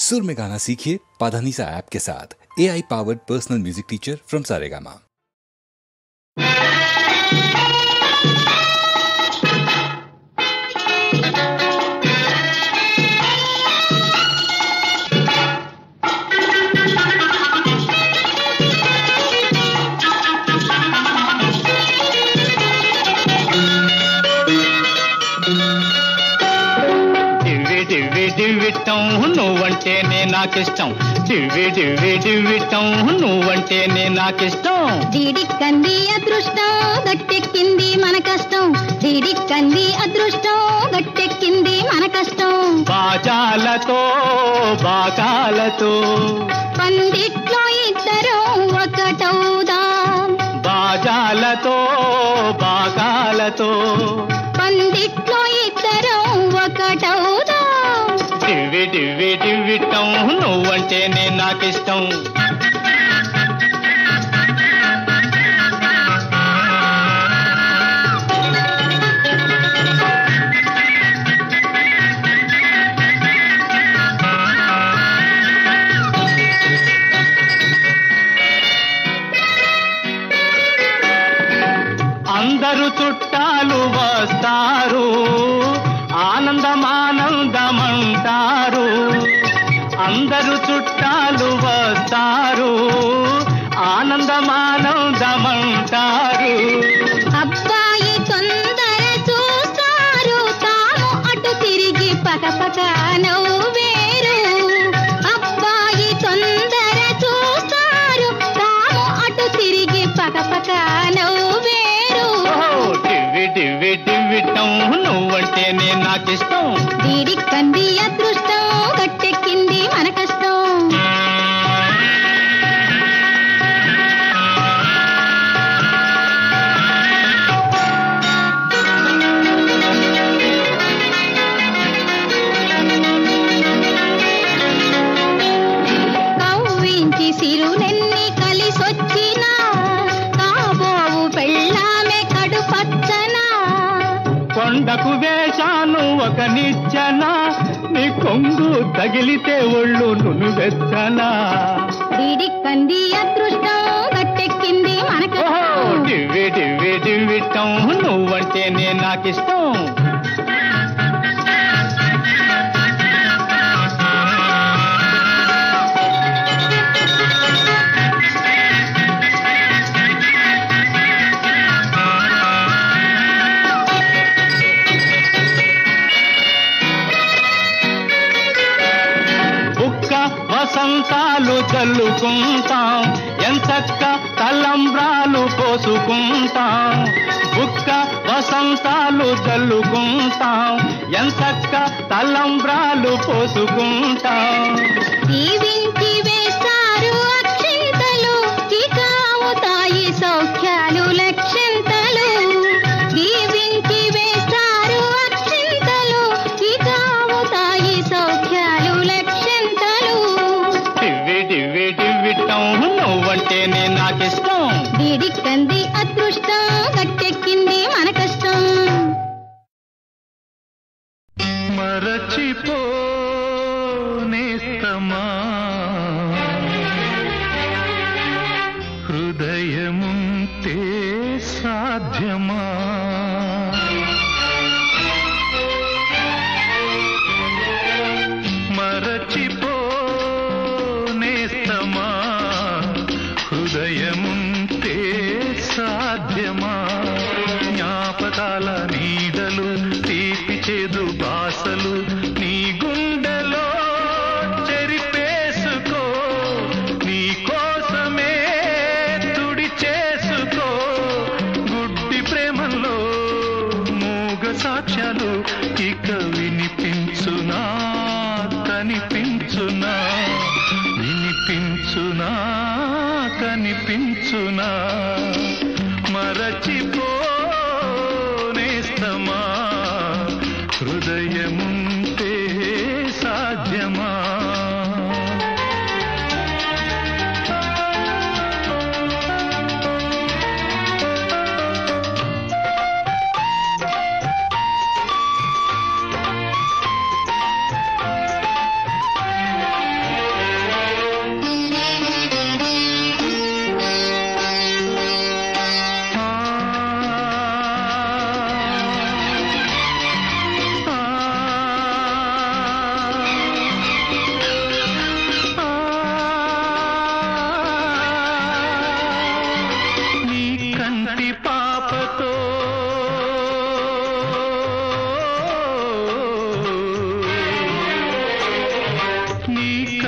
सुर में गाना सीखिए पाधानीसा ऐप के साथ। AI powered personal music teacher from Saregama. డివ్విటం నువ్వంటేనే నాకిష్టం, డివ్విటం నువ్వంటేనే నాకిష్టం. డిడిక్కంది అదృష్టం గట్టెక్కింది మన కష్టం, డిడిక్కంది అదృష్టం గట్టెక్కింది మన కష్టం. బాజాలతో పందిట్లో ఇద్దరం ఒకటవుదాం, బాజాలతో పందిట్లో ఇద్దరం ఒకటవుదాం. డివ్విటం నువ్వంటేనే నాకిష్టం. అందరూ చుట్టాలు వస్తారు, ఆనందమానందమంటారు. అందరూ చుట్టాలు వస్తారు, ఆనందమానందమంటారు. అబ్బాయి తొందర చూస్తారు, తాము అటు తిరిగి పకపక నవ్వేరు. అబ్బాయి తొందర చూస్తారు, తాము అటు తిరిగి పకపక నవ్వేరు. డివ్విటం నువ్వంటేనే నాకిష్టం, డిడిక్కంది అదృష్టం గట్టెక్కింది మన కష్టం. కవ్వించి సిరులెన్ని కలిసొచ్చినా, కాబోవు పెళ్ళామె కడుపచ్చనా. కొండకు వేశాను ఒక నిచ్చెన, నీ కొంగు తగిలితే ఒళ్ళు నునువెచ్చనా. డిడిక్కంది అదృష్టం గట్టెక్కింది మన కష్టం. డివ్విటం నువ్వంటేనే నాకిష్టం. వసంతాలు చల్లుకుంటాం, ఎంచక్క తలంబ్రాలు పోసుకుంటాం. బుక్క వసంతాలు చల్లుకుంటాం, ఎంచక్క తలంబ్రాలు పోసుకుంటాం. దీవించి వేస్తారు అక్షింతలు, ఇక అవుతాయి సౌఖ్యాలు లక్షంతలు. దీవించి వేస్తారు అక్షింతలు, ఇక అవుతాయి సౌఖ్యాలు లక్షంతలు. డివ్విటం నువ్వంటేనే నాకిష్టం, డిడిక్కంది అదృష్టం గట్టెక్కింది మన కష్టం. మరచిపోనేస్తమా హృదయముంటే సాధ్యమా, మరచిపోనేస్తమా హృదయముంటే సాధ్యమా. జ్ఞాపకాల నీడలు తీపి చేదు బాసలు నీ గుండెలో చెరిపేసుకో, నీ కోసమే తుడి చేసుకో. గుడ్డి ప్రేమలో మూగ సాక్ష్యాలు ఇక వినిపించునా, కనిపించునా, వినిపించునా, కనిపించునా. మరచిపోనేస్తమా హృదయముంటే సాధ్యమా.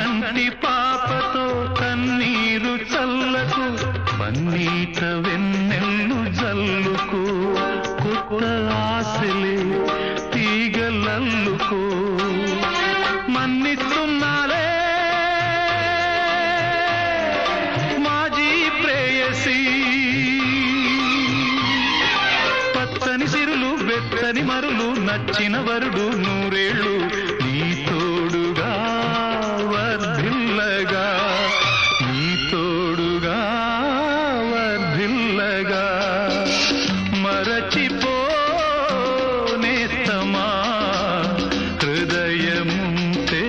కంటి పాపతో కన్నీరు చల్లకు, పన్నీట వెన్నెల్లు జల్లుకు, కొత్త ఆశలే తీగలల్లుకో. మన్నిస్తున్నాలే మాజీ ప్రేయసి, పచ్చని సిరులు వెచ్చని మరులు, నచ్చిన వరుడు నూరేళ్ళు నీ తోడుగా వర్ధిల్లగా, నీ తోడుగా వర్ధిల్లగా. మరచిపోనేస్తమా హృదయముంటే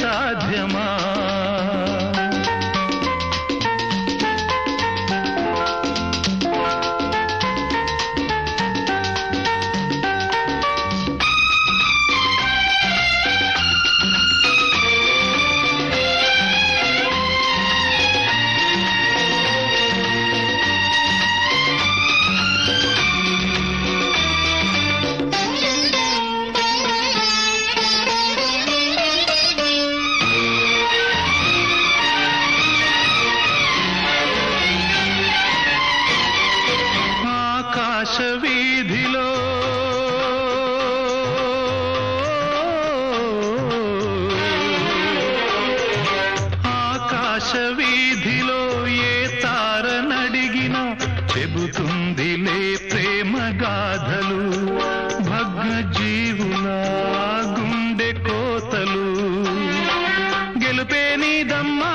సాధ్యమా? వీధిలో ఆకాశ వీధిలో ఏ తారనడిగినా చెబుతుందిలే ప్రేమ గాథలు, భగ్న జీవుల గుండె కోతలు. గెలుపే నీదమ్మా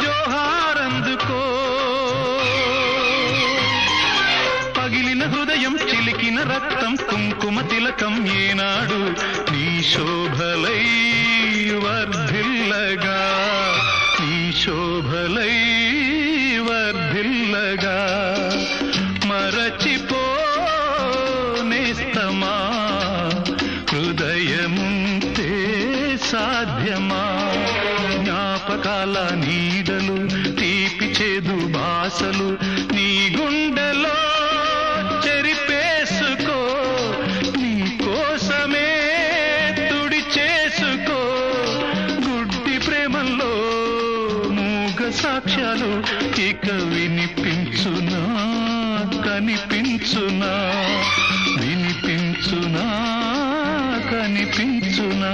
జోహారందుకో, హృదయం చిలికిన రక్తం కుంకుమ తిలకం ఏనాడు నీ శోభలై వర్ధిల్లగా, నీ శోభలై వర్ధిల్లగా. మరచిపోనేస్తమా హృదయముంటే సాధ్యమా? జ్ఞాపకాల నీడలు తీపి చేదు బాసలు నీ గుండెలో చెరిపేసుకో, నీ కోసమే తుడి చేసుకో. గుడ్డి ప్రేమల్లో మూగ సాక్ష్యాలు ఇక వినిపించునా కనిపించునా, వినిపించునా కనిపించునా?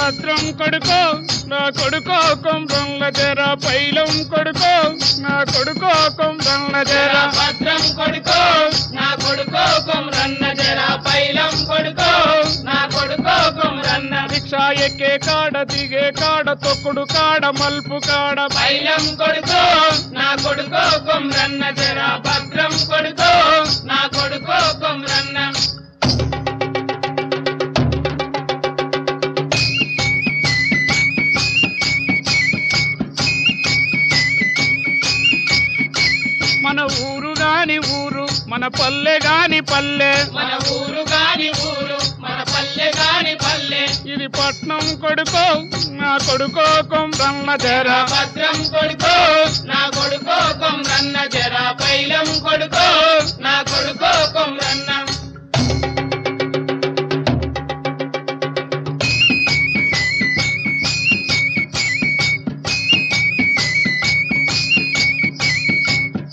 భద్రం కొడుకో నా కొడుకో కొమ్రంల జర పైలం కొడుకో నా కొడుకో కొమ్రంల జర భద్రం కొడుకో నా కొడుకో కొమ్రన్న జర పైలం కొడుకో నా కొడుకో కొమ్రన్న రిక్షా ఎక్కే కాడ దిగే కాడ తొక్కుడు కాడ మల్పు కాడ పైలం కొడుకో నా కొడుకో కొమ్రన్న జర భద్రం కొడుకో నా కొడుకో కొమ్రన్న మన ఊరు గాని ఊరు మన పల్లె గాని పల్లె మన ఊరు గాని ఊరు మన పల్లె గాని పల్లె ఇది పట్నం కొడుకో నా కొడుకో కొమ్రన్న జర భద్రం కొడుకో నా కొడుకో కొమ్రన్న జర పైలం కొడుకో నా కొడుకో కొమ్రన్న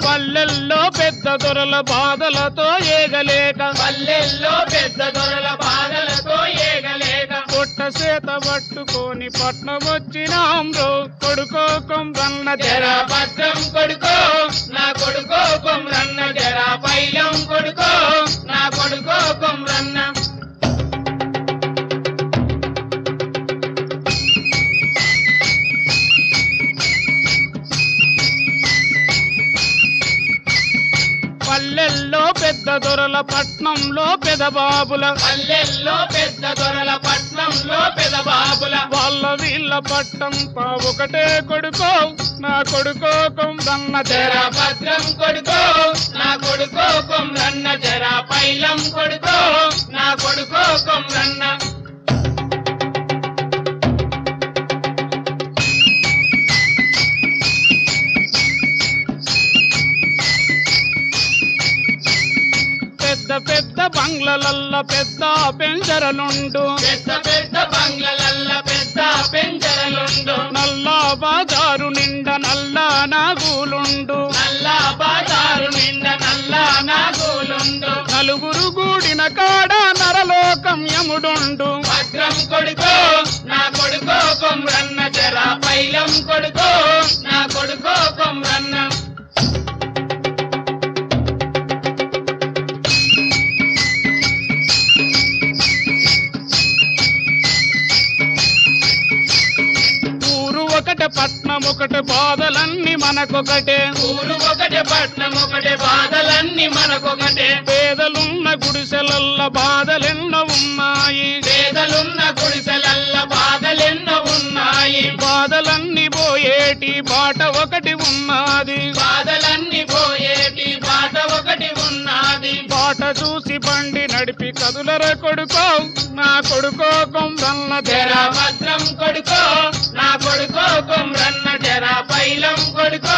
పల్లెల్లో పెద్ద దొరల బాధలతో ఏగలేక పల్లెల్లో పెద్ద దొరల బాధలతో ఏగలేక పొట్ట చేత పట్టుకొని పట్నం వచ్చినాం రో కొడుకో కొమ్రన్న జర జర భద్రం కొడుకో నా కొడుకో కొమ్రన్న జర పైలం కొడుకో నా కొడుకో కొమ్రన్న పల్లెల్లో పెద్ద దొరల పట్నంలో పెదబాబుల పల్లెల్లో పెద్ద దొరల పట్నంలో పెదబాబుల వాళ్ళ వీళ్ళ పట్టంతా ఒకటే కొడుకో నా కొడుకో కొమ్రన్న జర జర భద్రం కొడుకో నా కొడుకో కొమ్రన్న జర పైలం కొడుకో నా కొడుకో కొమ్రన్న పెద్ద పెద్ద బంగ్లలల్ల పెద్ద పెంజరలుండు పెద్ద పెద్ద బంగ్లలల్ల పెద్ద పెంచరలుండు నల్లా బాజారు నిండా నల్లా నాగులుండు నల్లా బాజారు నిండా నల్లా నాగులుండు నలుగురు గూడిన కాడ నరలోకం యముడుండు భద్రం కొడుకో నా కొడుకో కొమ్రన్న జర పైలం కొడుకో నా కొడుకో కొమ్రన్న ఊరు ఒకటే పట్నం ఒకటే బాధలన్నీ మనకొకటే ఊరు ఒకటే పట్నం ఒకటే బాధలన్నీ మనకొకటే పేదలున్న గుడిసెలల్ల బాధలెన్నో ఉన్నాయి పేదలున్న గుడిసెలల్ల బాధలెన్నో ఉన్నాయి బాధలన్నీ పోయేటి బాట ఒకటి ఉన్నది బాధలన్నీ పోయేటి బాట ఒకటి ఉన్నది బాట చూసి బండి నడిపి కదులర కొడుకో నా కొడుకో కొమ్రన్న జర జర భద్రం కొడుకో నా కొడుకో కొమ్రన్న జర పైలం కొడుకో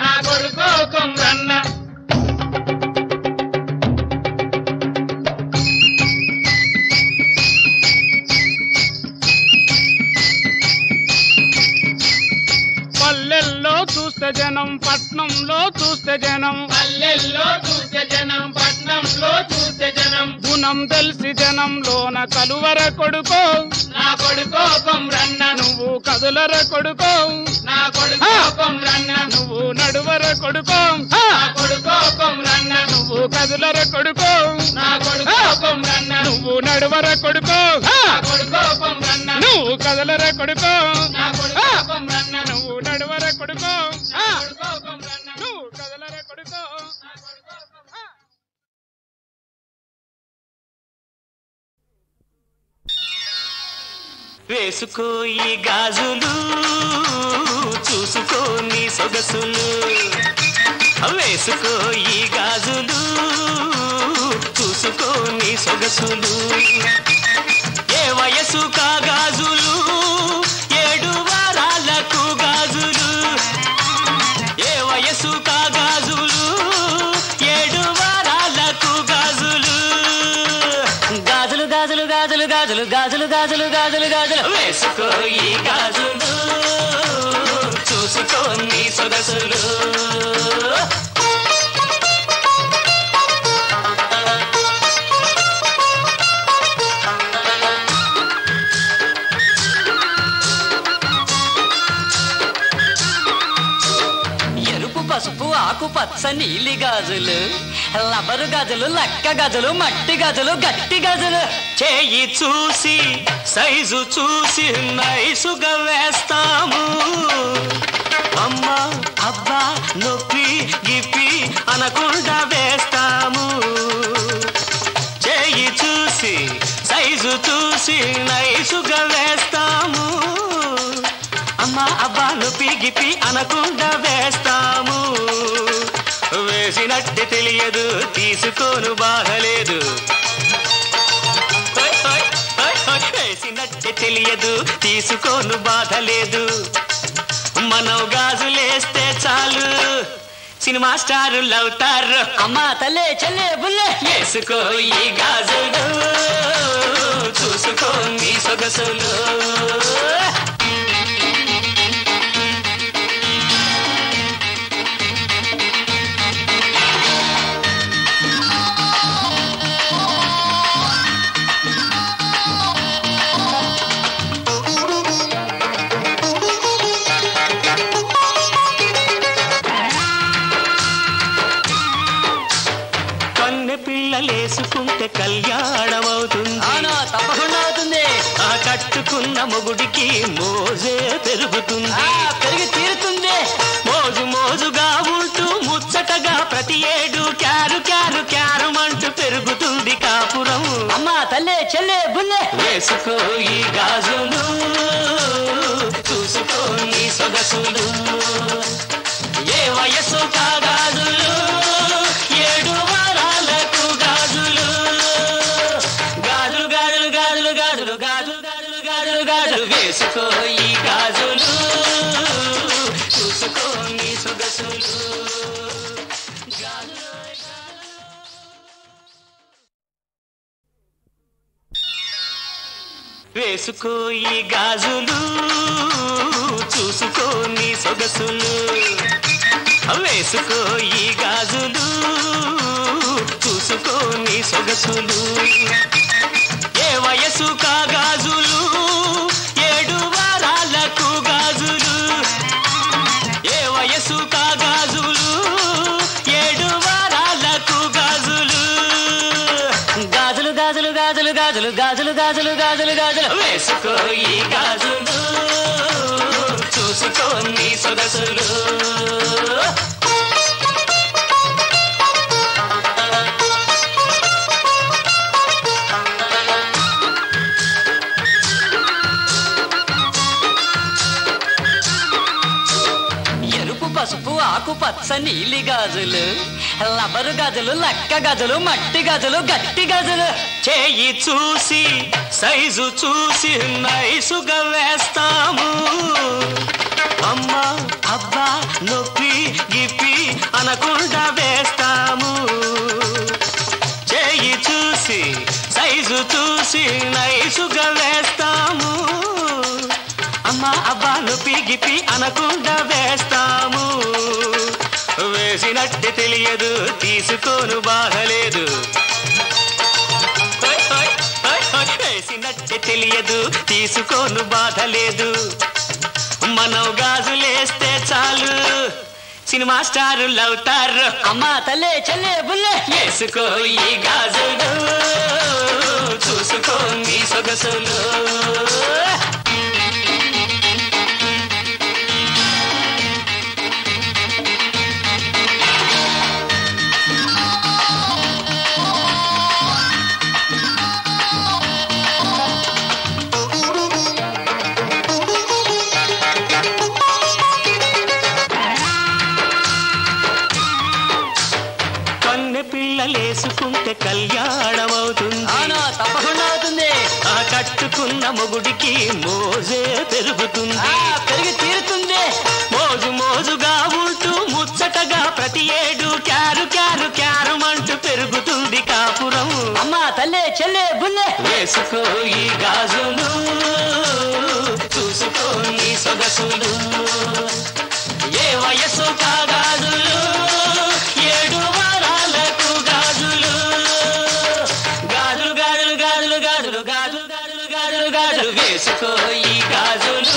నా కొడుకో కొమ్రన్న పల్లెల్లో చూస్తే జనం పట్నంలో చూస్తే జనం పల్లెల్లో చూస్తే జనం పట్నంలో చూస్తే జనం గుణం తెలిసి జనంలోన కలువర కొడుకో నా కొడుకో కొమ్రన్న నువ్వు కదులర కొడుకో నా కొడుకో కొమ్రన్న నువ్వు నడువర కొడుకో నా కొడుకో కొమ్రన్న నువ్వు కదులర కొడుకో నా కొడుకో కొమ్రన్న నువ్వు నడువర కొడుకో నా కొడుకో కొమ్రన్న నువ్వు కదలర కొడుకో నా కొడుకో కొమ్రన్న నువ్వు నడువర కొడుకో నా కొడుకో కొమ్రన్న నువ్వు కదలర కొడుకో నా కొడుకో కొమ్రన్న వేసుకో ఈ గాజులు చూసుకో నీ సొగసులు వేసుకో ఈ గాజులు చూసుకో నీ సొగసులు ఏ వయసు కా గాజులు 7 వారాలకు గాజులు ఏ వయసు కా గాజులు 7 వారాలకు గాజులు గాజులు గాజులు గాజులు గాజులు గాజులు గాజులు గాజులు గాజులు వేసుకో ఈ గాజులు చూసుకో నీ సొగసులు పచ్చ నీలి గాజులు, లబరు గాజులు, లక్క గాజులు, మట్టి గాజులు, గట్టి గాజులు. చేయి చూసి సైజు చూసి నైసుగా వేస్తాము. అమ్మా అబ్బా నొప్పి గిప్పి అనకుండా వేస్తాము. చేయి చూసి సైజు చూసి నైసుగా వేస్తాము. అమ్మా అబ్బా నొప్పి గిప్పి అనకుండా వేస్తాము. వేసినట్టు తెలియదు తీసుకోను బాధలేదు. వేసినట్టు తెలియదు తీసుకోను బాధ లేదు. మనం గాజులేస్తే చాలు సినిమా స్టారులు అవుతారు. అమ్మా తల్లే చెల్లే బుల్లే వేసుకో ఈ గాజులు చూసుకో నీ సొగసులు. పిల్లలేసుకుంటే కళ్యాణం అవుతుంది. తప్పకుండా అవుతుంది. ఆ కట్టుకున్న మొగుడికి మోజే పెరుగుతుంది. పెరిగి తీరుతుంది. మోజు మోజుగా ఉంటూ ముచ్చటగా ప్రతి ఏడు క్యారు క్యారు క్యారమంటూ పెరుగుతుంది కాపురం. అమ్మా తల్లే చెల్లే బుల్లే వేసుకో ఈ గాజులు చూసుకో నీ సొగసులు. ఏ వయస్సు కాగాజులు 7 వారాలకు గాజులు. గాజులు గాజులు గాజులు గాజులు గాజులు గాజులు గాజులు గాజులు వేసుకో ఈ గాజులు చూసుకో నీ సొగసులు. వేసుకో ఈ గాజులు చూసుకో నీ సొగసులు. వేసుకో ఈ గాజులు చూసుకో నీ సొగసులు. ఏ వయసు కాగాజులు 7 వారాలకు గాజులు. ఏ వయసు కాగాజులు 7 వారాలకు గాజులు. గాజులు గాజులు గాజులు గాజులు గాజులు గాజులు గాజులు గాజులు వేసుకో ఈ గాజులు చూసుకో నీ సొగసులు. ఎరుపు పసుపు ఆకు పచ్చ నీలి గాజులు, లబరు గాజులు, లక్క గాజులు, మట్టి గాజులు, గట్టి గాజులు. చేయి చూసి సైజు చూసి నైసుగా వేస్తాము. అమ్మా అబ్బా నొప్పి గిప్పి అనకుండా వేస్తాము. చేయి చూసి సైజు చూసి నైసుగా వేస్తాము. అమ్మా అబ్బా నొప్పి గిప్పి అనకుండా వేస్తాము. వేసినట్టు తెలియదు తీసుకోను బాధలేదు. వేసినట్టు తెలియదు తీసుకోను బాధ లేదు. మనం గాజులేస్తే చాలు సినిమా స్టారులు అవుతారు. అమ్మా తల్లే చెల్లే బుల్లే వేసుకో ఈ గాజులు చూసుకో నీ సొగసులు. పిల్లలేసుకుంటే కళ్యాణం అవుతుంది. తప్పకుండా అవుతుంది. ఆ కట్టుకున్న మొగుడికి మోజే పెరుగుతుంది. పెరిగి తీరుతుంది. మోజు మోజుగా ఉంటూ ముచ్చటగా ప్రతి ఏడు క్యారు క్యారు క్యారమంటూ పెరుగుతుంది కాపురం. అమ్మా తల్లే చెల్లే బుల్లే వేసుకో ఈ గాజులు చూసుకో నీ సొగసులు. ఏ వయస్సు కాగాజులు 7 వారాలకు గాజులు. గాజులు గాజులు గాజులు గాజులు గాజులు గాజులు గాజులు గాజులు వేసుకో ఈ గాజులు